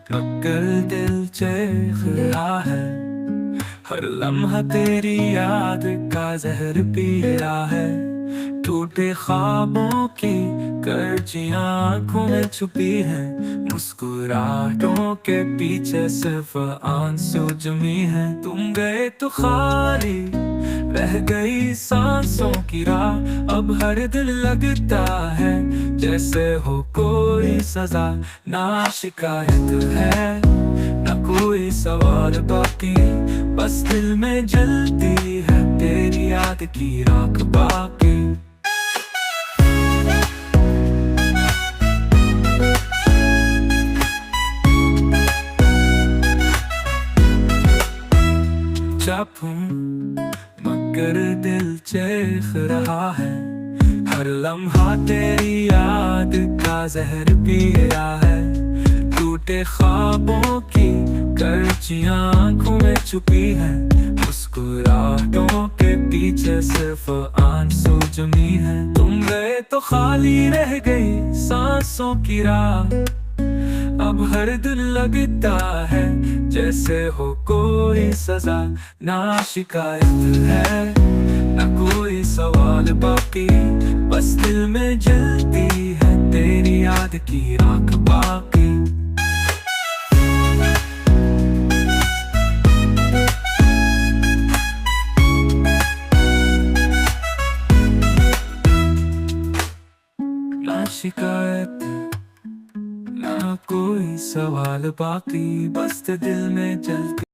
मगर दिल चेख रहा है, हर लम्हा तेरी याद का जहर पी रहा है। टूटे ख्वाबों की कर्चियां आंखों में छुपी है, मुस्कुराहटों के पीछे सिर्फ आंसू जमी है। तुम गए तो खाली रह गई सांसों की राह, अब हर दिल लगता है जैसे हो कोई सजा। ना शिकायत है ना कोई सवाल बाकी, बस दिल में जलती है तेरी याद की राख बाकी। मगर दिल चेख रहा है, हर लम्हा तेरी याद का जहर पी रहा है। टूटे ख्वाबों की कर्चियां आंखों में छुपी है, मुस्कुराहटों के पीछे सिर्फ आंसू जमी है। तुम गए तो खाली रह गई सांसों की राह, अब हर दिल लगता है जैसे हो कोई सजा। ना शिकायत है ना कोई सवाल बाकी, बस दिल में जलती है तेरी याद की राख बाकी। ना शिकायत ना कोई सवाल बाकी, बस दिल में जलती